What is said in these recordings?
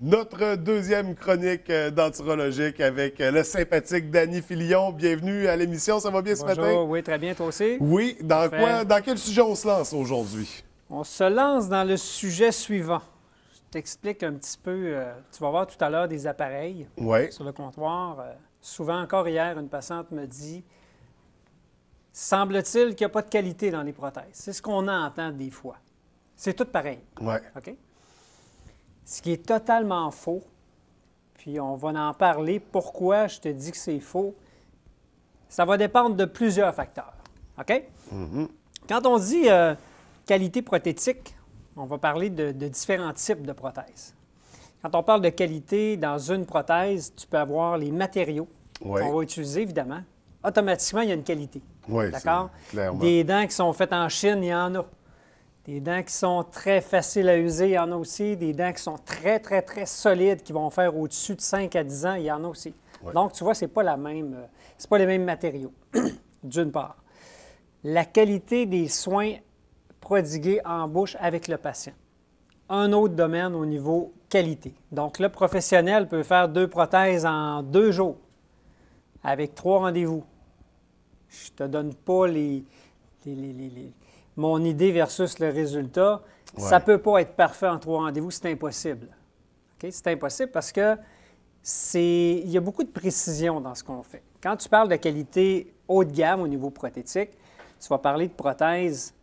Notre deuxième chronique denturologique avec le sympathique Danny Filion. Bienvenue à l'émission, ça va bien ce matin? Bonjour, oui, très bien, toi aussi? Oui, dans quel sujet on se lance aujourd'hui? On se lance dans le sujet suivant. Je t'explique un petit peu. Tu vas voir tout à l'heure des appareils sur le comptoir. Souvent, encore hier, une patiente me dit « Semble-t-il qu'il n'y a pas de qualité dans les prothèses. » C'est ce qu'on entend des fois. C'est tout pareil. Oui. OK? Ce qui est totalement faux, puis on va en parler. Pourquoi je te dis que c'est faux? Ça va dépendre de plusieurs facteurs. OK? Quand on dit qualité prothétique, on va parler de différents types de prothèses. Quand on parle de qualité dans une prothèse, tu peux avoir les matériaux qu'on va utiliser, évidemment. Automatiquement, il y a une qualité. Oui, d'accord? Clairement. Des dents qui sont faites en Chine, il y en a. Des dents qui sont très faciles à user, il y en a aussi. Des dents qui sont très, très, très solides, qui vont faire au-dessus de 5 à 10 ans, il y en a aussi. Ouais. Donc, tu vois, c'est pas les mêmes matériaux, d'une part. La qualité des soins prodigués en bouche avec le patient. Un autre domaine au niveau qualité. Donc, le professionnel peut faire 2 prothèses en 2 jours, avec 3 rendez-vous. Je ne te donne pas mon idée versus le résultat. Ouais. Ça ne peut pas être parfait en 3 rendez-vous, c'est impossible. Okay? C'est impossible parce que il y a beaucoup de précision dans ce qu'on fait. Quand tu parles de qualité haut de gamme au niveau prothétique, tu vas parler de prothèses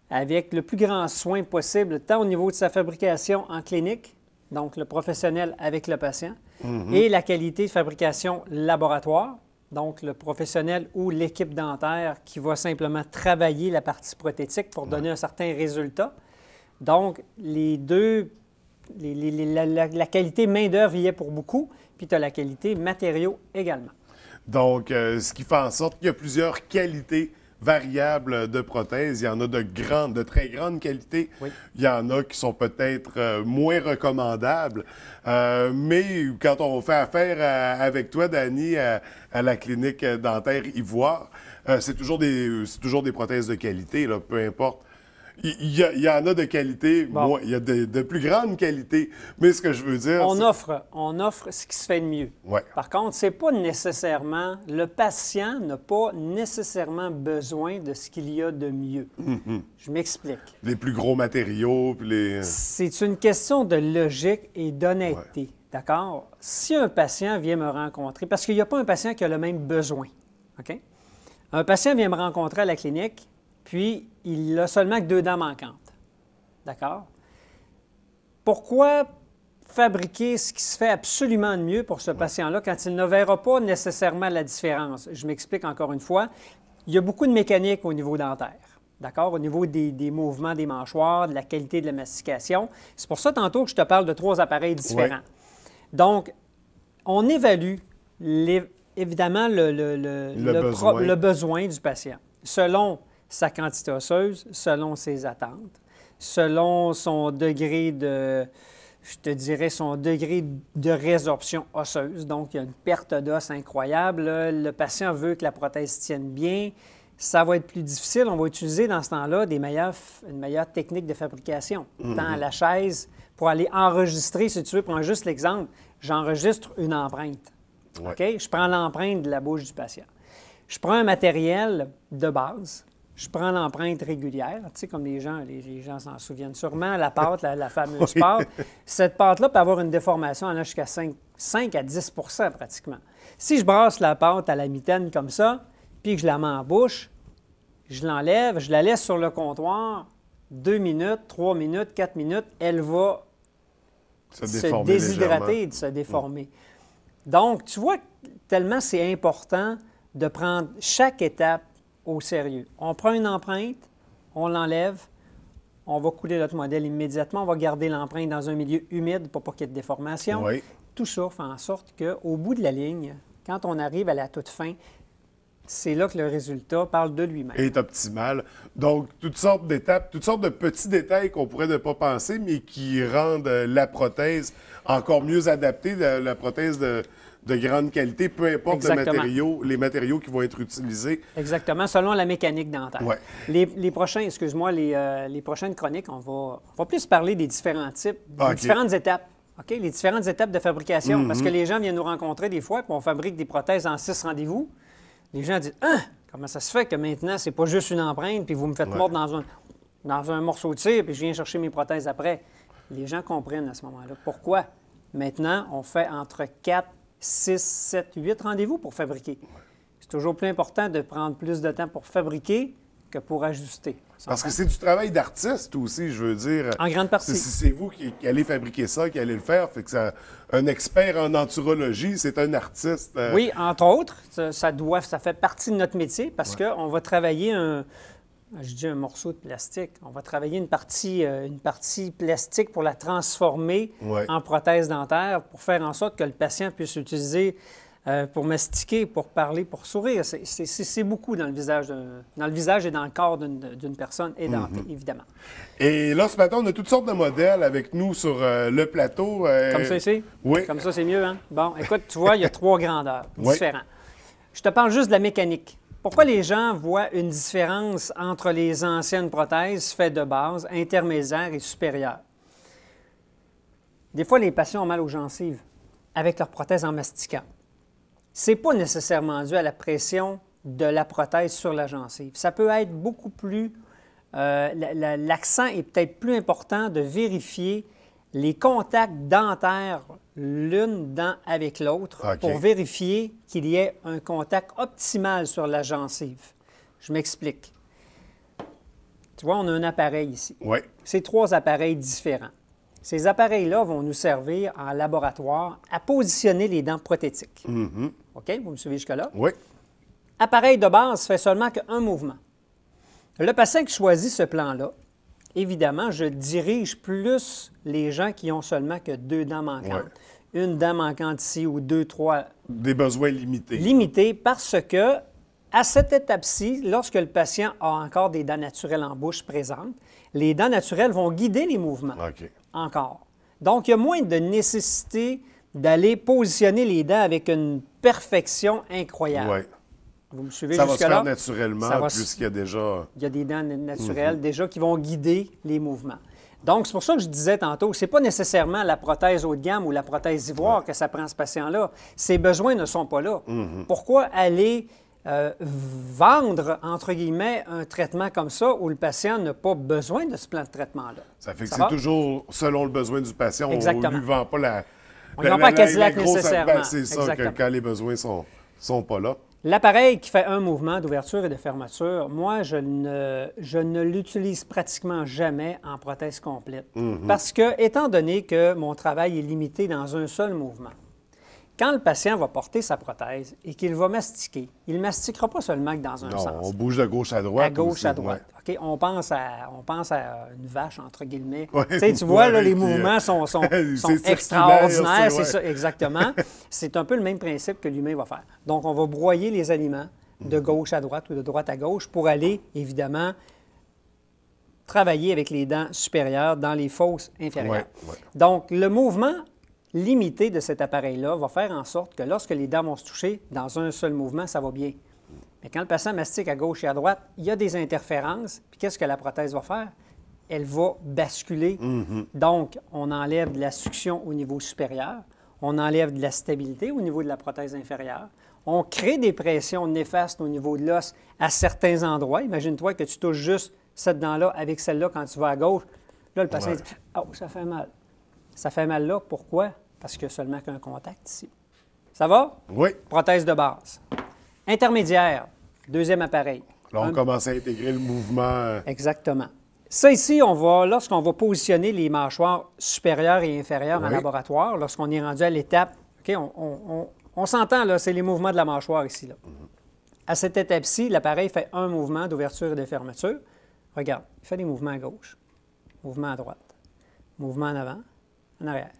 avec le plus grand soin possible, tant au niveau de sa fabrication en clinique, donc le professionnel avec le patient, et la qualité de fabrication laboratoire, donc le professionnel ou l'équipe dentaire qui va simplement travailler la partie prothétique pour donner un certain résultat. Donc, les deux, la qualité main-d'œuvre y est pour beaucoup, puis tu as la qualité matériaux également. Donc, ce qui fait en sorte qu'il y a plusieurs qualités variables de prothèses. Il y en a de très grandes qualités. Oui. Il y en a qui sont peut-être moins recommandables. Mais quand on fait affaire avec toi, Danny, à la clinique dentaire Ivoire, c'est toujours des prothèses de qualité, là, peu importe. Il y en a de qualité, Bon. il y a de plus grandes qualités. Mais ce que je veux dire, On offre ce qui se fait de mieux. Ouais. Par contre, c'est pas nécessairement, le patient n'a pas nécessairement besoin de ce qu'il y a de mieux. Je m'explique. les plus gros matériaux, puis les... C'est une question de logique et d'honnêteté. D'accord? Si un patient vient me rencontrer, parce qu'il n'y a pas un patient qui a le même besoin. OK? Un patient vient me rencontrer à la clinique, puis il n'a seulement que 2 dents manquantes. D'accord? Pourquoi fabriquer ce qui se fait absolument de mieux pour ce patient-là quand il ne verra pas nécessairement la différence? Je m'explique encore une fois. Il y a beaucoup de mécanique au niveau dentaire. D'accord? Au niveau des mouvements des mâchoires, de la qualité de la mastication. C'est pour ça, tantôt, que je te parle de 3 appareils différents. Ouais. Donc, on évalue évidemment le besoin du patient selon sa quantité osseuse, selon ses attentes, selon son degré de, je te dirais, son degré de résorption osseuse. Donc, il y a une perte d'os incroyable. Là. Le patient veut que la prothèse tienne bien. Ça va être plus difficile. On va utiliser dans ce temps-là une meilleure technique de fabrication. Tant à la chaise, pour aller enregistrer, si tu veux, prends juste l'exemple, j'enregistre une empreinte. Ouais. OK? Je prends l'empreinte de la bouche du patient. Je prends un matériel de base. Je prends l'empreinte régulière, tu sais, comme les gens s'en souviennent sûrement, la pâte, la fameuse pâte. Cette pâte-là peut avoir une déformation allant jusqu'à 5 à 10 pratiquement. Si je brasse la pâte à la mitaine comme ça, puis que je la mets en bouche, je l'enlève, je la laisse sur le comptoir, 2 minutes, 3 minutes, 4 minutes, elle va se déshydrater et se déformer. Donc, tu vois, tellement c'est important de prendre chaque étape au sérieux. On prend une empreinte, on l'enlève, on va couler notre modèle immédiatement, on va garder l'empreinte dans un milieu humide pour pas qu'il y ait de déformation. Oui. Tout ça fait en sorte qu'au bout de la ligne, quand on arrive à la toute fin, c'est là que le résultat parle de lui-même. Est optimal. Donc, toutes sortes d'étapes, toutes sortes de petits détails qu'on pourrait ne pas penser, mais qui rendent la prothèse encore mieux adaptée, la prothèse de grande qualité, peu importe les matériaux qui vont être utilisés. Exactement, selon la mécanique dentaire. Ouais. Les prochaines chroniques, on va plus parler des différents types, des différentes étapes OK? Les différentes étapes de fabrication. Parce que les gens viennent nous rencontrer des fois, puis on fabrique des prothèses en 6 rendez-vous. Les gens disent « Ah! Comment ça se fait que maintenant, c'est pas juste une empreinte, puis vous me faites mordre dans un morceau de cire, puis je viens chercher mes prothèses après. » Les gens comprennent à ce moment-là. Pourquoi? Maintenant, on fait entre 4, 6, 7, 8 rendez-vous pour fabriquer. C'est toujours plus important de prendre plus de temps pour fabriquer que pour ajuster. Parce que c'est du travail d'artiste aussi, je veux dire. En grande partie. C'est vous qui allez fabriquer ça, qui allez le faire. Fait que un expert en enturologie, c'est un artiste. Oui, entre autres, ça fait partie de notre métier parce qu'on va travailler un morceau de plastique. On va travailler une partie plastique pour la transformer en prothèse dentaire pour faire en sorte que le patient puisse l'utiliser pour mastiquer, pour parler, pour sourire. C'est beaucoup dans le visage et dans le corps d'une personne édentée, évidemment. Et là, ce matin, on a toutes sortes de modèles avec nous sur le plateau. Comme ça ici? Oui. Comme ça, c'est mieux, hein? Bon, écoute, tu vois, il y a 3 grandeurs différentes. Je te parle juste de la mécanique. Pourquoi les gens voient une différence entre les anciennes prothèses faites de base, intermédiaires et supérieures? Des fois, les patients ont mal aux gencives avec leur prothèse en mastiquant. Ce n'est pas nécessairement dû à la pression de la prothèse sur la gencive. Ça peut être beaucoup plus... l'accent est peut-être plus important de vérifier les contacts dentaires l'une dent avec l'autre pour vérifier qu'il y ait un contact optimal sur la gencive. Je m'explique. Tu vois, on a un appareil ici. Oui. C'est 3 appareils différents. Ces appareils-là vont nous servir en laboratoire à positionner les dents prothétiques. OK? Vous me suivez jusque-là? Oui. Appareil de base fait seulement qu'un mouvement. Le patient qui choisit ce plan-là, évidemment, je dirige plus les gens qui ont seulement que 2 dents manquantes. Une dent manquante ici ou 2, 3. Des besoins limités. Limités parce que, à cette étape-ci, lorsque le patient a encore des dents naturelles en bouche présentes, les dents naturelles vont guider les mouvements. Encore. Donc, il y a moins de nécessité d'aller positionner les dents avec une perfection incroyable. Oui. Vous me suivez ça va jusque-là? se faire naturellement, puisqu'il y a déjà... Il y a des dents naturelles déjà qui vont guider les mouvements. Donc, c'est pour ça que je disais tantôt, ce n'est pas nécessairement la prothèse haut de gamme ou la prothèse ivoire que ça prend ce patient-là. Ses besoins ne sont pas là. Pourquoi aller vendre, entre guillemets, un traitement comme ça où le patient n'a pas besoin de ce plan de traitement-là? Ça fait que c'est toujours selon le besoin du patient. Exactement. On ne lui vend pas la... On ne vend pas à Cadillac nécessairement. C'est ça, que quand les besoins sont pas là. L'appareil qui fait un mouvement d'ouverture et de fermeture, moi, je ne l'utilise pratiquement jamais en prothèse complète. Parce que, étant donné que mon travail est limité dans un seul mouvement, quand le patient va porter sa prothèse et qu'il va mastiquer, il ne mastiquera pas seulement que dans un sens. On bouge de gauche à droite. À gauche aussi, à droite. OK? On pense à une vache, entre guillemets. Ouais, tu vois, là, les mouvements sont extraordinaires. C'est ça, exactement. C'est un peu le même principe que l'humain va faire. Donc, on va broyer les aliments de gauche à droite ou de droite à gauche pour aller, évidemment, travailler avec les dents supérieures dans les fosses inférieures. Donc, le mouvement limité de cet appareil-là va faire en sorte que lorsque les dents vont se toucher dans un seul mouvement, ça va bien. Mais quand le patient mastique à gauche et à droite, il y a des interférences. Puis qu'est-ce que la prothèse va faire? Elle va basculer. Donc, on enlève de la succion au niveau supérieur, on enlève de la stabilité au niveau de la prothèse inférieure, on crée des pressions néfastes au niveau de l'os à certains endroits. Imagine-toi que tu touches juste cette dent-là avec celle-là quand tu vas à gauche. Là, le patient dit « Oh, ça fait mal. » Ça fait mal là. Pourquoi? Parce qu'il n'y a seulement qu'un contact ici. Ça va? Oui. Prothèse de base. Intermédiaire, deuxième appareil. Là, on commence à intégrer le mouvement. Exactement. Ça ici, lorsqu'on va positionner les mâchoires supérieures et inférieures en laboratoire, lorsqu'on est rendu à l'étape, OK, on s'entend, là, c'est les mouvements de la mâchoire ici. Là. À cette étape-ci, l'appareil fait un mouvement d'ouverture et de fermeture. Regarde, il fait des mouvements à gauche, mouvement à droite, mouvement en avant, en arrière.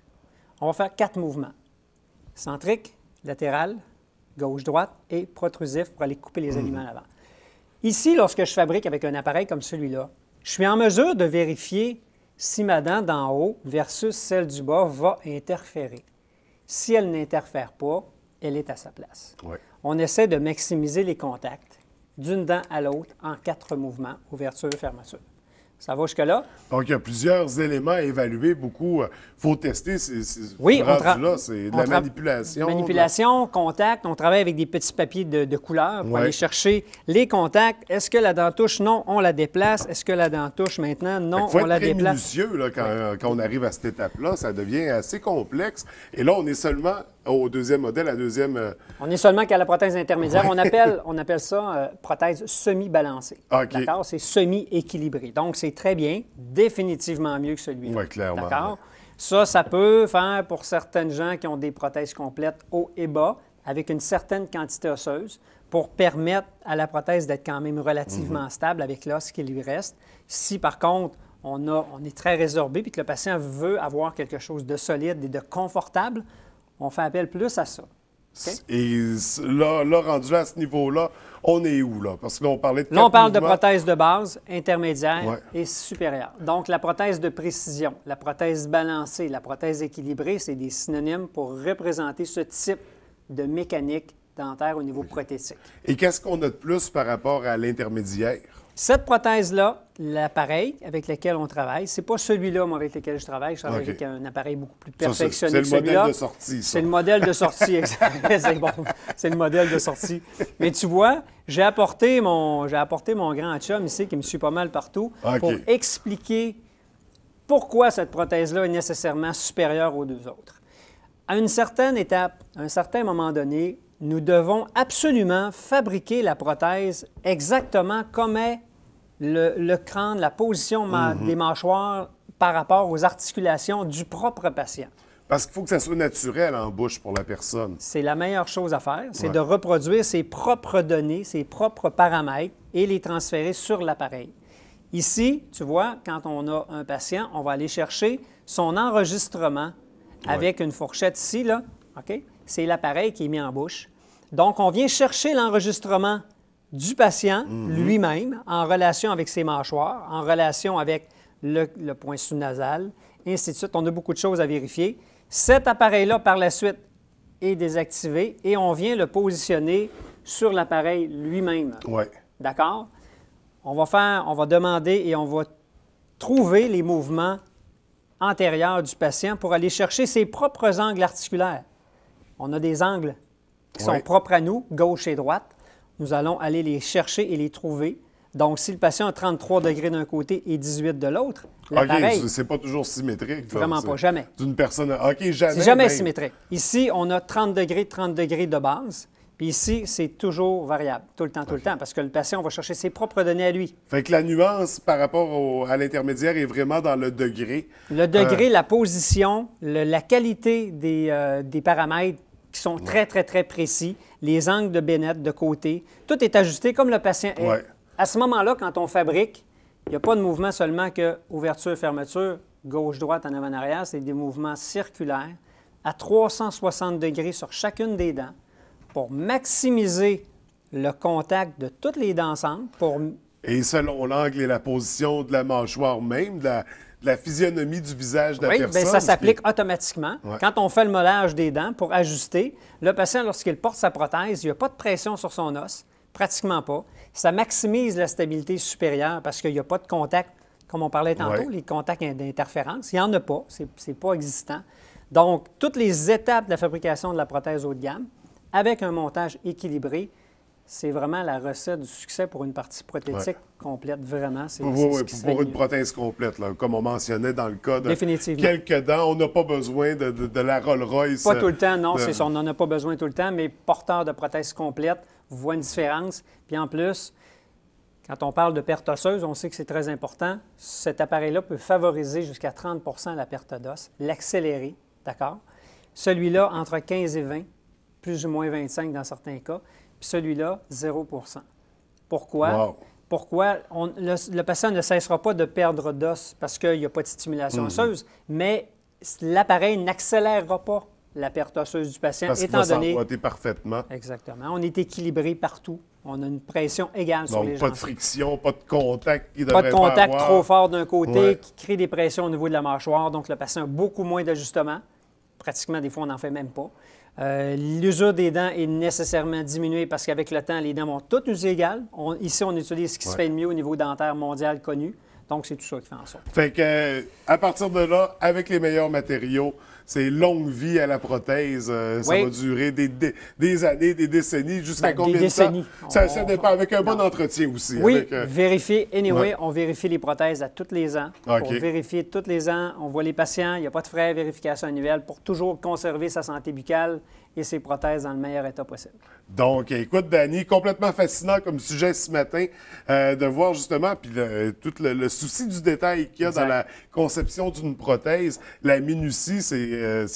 On va faire 4 mouvements. Centrique, latéral, gauche-droite et protrusif pour aller couper les aliments en avant. Ici, lorsque je fabrique avec un appareil comme celui-là, je suis en mesure de vérifier si ma dent d'en haut versus celle du bas va interférer. Si elle n'interfère pas, elle est à sa place. On essaie de maximiser les contacts d'une dent à l'autre en 4 mouvements, ouverture, fermeture. Ça va jusque-là? Donc, il y a plusieurs éléments à évaluer, beaucoup. Il faut tester. Oui, là, c'est de la manipulation. Manipulation, contact. On travaille avec des petits papiers de couleur pour aller chercher les contacts. Est-ce que la dent touche? Non, on la déplace. Est-ce que la dent touche maintenant? Non, on la déplace. Il faut être minutieux là, quand on arrive à cette étape-là. Ça devient assez complexe. Et là, on est seulement au deuxième modèle, la deuxième... On est seulement qu'à la prothèse intermédiaire. On appelle ça prothèse semi-balancée. Okay. D'accord? C'est semi-équilibré. Donc, c'est très bien, définitivement mieux que celui-là. Oui, clairement. D'accord? Ça peut faire pour certaines gens qui ont des prothèses complètes haut et bas, avec une certaine quantité osseuse, pour permettre à la prothèse d'être quand même relativement stable avec l'os qui lui reste. Si, par contre, on est très résorbé et que le patient veut avoir quelque chose de solide et de confortable, on fait appel plus à ça. Okay? Et là, rendu à ce niveau-là, on est où, là? Parce que là, on parlait de... Là, on parle de prothèse de base, intermédiaire et supérieure. Donc, la prothèse de précision, la prothèse balancée, la prothèse équilibrée, c'est des synonymes pour représenter ce type de mécanique dentaire au niveau prothétique. Et qu'est-ce qu'on a de plus par rapport à l'intermédiaire? Cette prothèse-là, l'appareil avec lequel on travaille, c'est pas celui-là, moi, avec lequel je travaille. Je travaille avec un appareil beaucoup plus perfectionné que celui-là. C'est le modèle de sortie, ça. C'est le modèle de sortie, c'est bon. C'est le modèle de sortie. Mais tu vois, j'ai apporté mon grand chum ici, qui me suit pas mal partout, pour expliquer pourquoi cette prothèse-là est nécessairement supérieure aux deux autres. À une certaine étape, à un certain moment donné, nous devons absolument fabriquer la prothèse exactement comme est le crâne, la position des mâchoires par rapport aux articulations du propre patient. Parce qu'il faut que ça soit naturel en bouche pour la personne. C'est la meilleure chose à faire, c'est de reproduire ses propres données, ses propres paramètres et les transférer sur l'appareil. Ici, tu vois, quand on a un patient, on va aller chercher son enregistrement avec une fourchette ici, là, OK? C'est l'appareil qui est mis en bouche. Donc, on vient chercher l'enregistrement du patient lui-même en relation avec ses mâchoires, en relation avec le point sous-nasal, et ainsi de suite. On a beaucoup de choses à vérifier. Cet appareil-là, par la suite, est désactivé et on vient le positionner sur l'appareil lui-même. Oui. D'accord? On va demander et on va trouver les mouvements antérieurs du patient pour aller chercher ses propres angles articulaires. On a des angles qui sont propres à nous, gauche et droite. Nous allons aller les chercher et les trouver. Donc, si le patient a 33 degrés d'un côté et 18 de l'autre, l'appareil... OK, c'est pas toujours symétrique. Vraiment pas, jamais. D'une personne... OK, jamais. C'est jamais symétrique. Ici, on a 30 degrés de base. Puis ici, c'est toujours variable, tout le temps, parce que le patient va chercher ses propres données à lui. Fait que la nuance par rapport à l'intermédiaire est vraiment dans le degré. Le degré, la position, la qualité des paramètres qui sont très, très, très précis, les angles de Bennett de côté, tout est ajusté comme le patient est. Ouais. À ce moment-là, quand on fabrique, il n'y a pas de mouvement seulement que ouverture, fermeture, gauche-droite, en avant-arrière, c'est des mouvements circulaires à 360 degrés sur chacune des dents pour maximiser le contact de toutes les dents ensemble. Et selon l'angle et la position de la mâchoire même, de la physionomie du visage de la personne. Oui, bien, ça s'applique automatiquement. Quand on fait le mollage des dents pour ajuster, le patient, lorsqu'il porte sa prothèse, il n'y a pas de pression sur son os, pratiquement pas. Ça maximise la stabilité supérieure parce qu'il n'y a pas de contact, comme on parlait tantôt, les contacts d'interférence. Il n'y en a pas, c'est pas existant. Donc, toutes les étapes de la fabrication de la prothèse haut de gamme, avec un montage équilibré, c'est vraiment la recette du succès pour une partie prothétique complète, vraiment. Pour une prothèse complète, là, comme on mentionnait dans le cas de quelques dents, on n'a pas besoin de la Rolls-Royce. Pas tout le temps, non, c'est ça, on n'en a pas besoin tout le temps, mais porteur de prothèse complète, vous voyez une différence. Puis en plus, quand on parle de perte osseuse, on sait que c'est très important. Cet appareil-là peut favoriser jusqu'à 30 la perte d'os, l'accélérer, d'accord? Celui-là, entre 15 et 20, plus ou moins 25 dans certains cas. Puis celui-là, 0 Pourquoi? Wow. Pourquoi? Le patient ne cessera pas de perdre d'os parce qu'il n'y a pas de stimulation osseuse, mais l'appareil n'accélérera pas la perte osseuse du patient, parce étant donné... s'emboîter parfaitement. Exactement. On est équilibré partout. On a une pression égale sur les gencives. gencives. Pas de friction, pas de contact qui devrait pas avoir. Pas de contact avoir. trop fort d'un côté qui crée des pressions au niveau de la mâchoire. Donc, le patient a beaucoup moins d'ajustements. Pratiquement, des fois, on n'en fait même pas. L'usure des dents est nécessairement diminuée parce qu'avec le temps, les dents vont toutes user égales. Ici, on utilise ce qui se fait de mieux au niveau dentaire mondial connu. Donc, c'est tout ça qui fait en sorte. Fait que, à partir de là, avec les meilleurs matériaux, c'est longue vie à la prothèse. Ça va durer des années, des décennies, jusqu'à combien de temps? Ça dépend, avec un bon entretien aussi. Oui, vérifier. Anyway, on vérifie les prothèses à tous les ans. Pour vérifier tous les ans, on voit les patients, il n'y a pas de frais, vérification annuelle pour toujours conserver sa santé buccale et ses prothèses dans le meilleur état possible. Donc, écoute, Danny, complètement fascinant comme sujet ce matin de voir justement puis tout le souci du détail qu'il y a dans la conception d'une prothèse. La minutie, c'est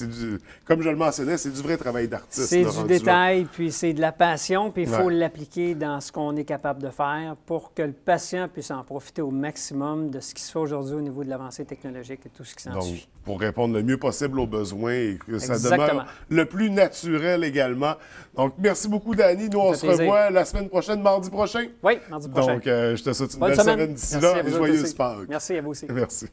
du, comme je le mentionnais, c'est du vrai travail d'artiste. C'est du détail, puis c'est de la passion, puis il faut l'appliquer dans ce qu'on est capable de faire pour que le patient puisse en profiter au maximum de ce qui se fait aujourd'hui au niveau de l'avancée technologique et tout ce qui s'ensuit. Pour répondre le mieux possible aux besoins et que ça demeure le plus naturel également. Donc, merci beaucoup, Danny. Nous, on se revoit la semaine prochaine, mardi prochain. Oui, mardi prochain. Donc, je te souhaite une belle semaine d'ici là et joyeuse Pâques. Merci à vous aussi. Merci.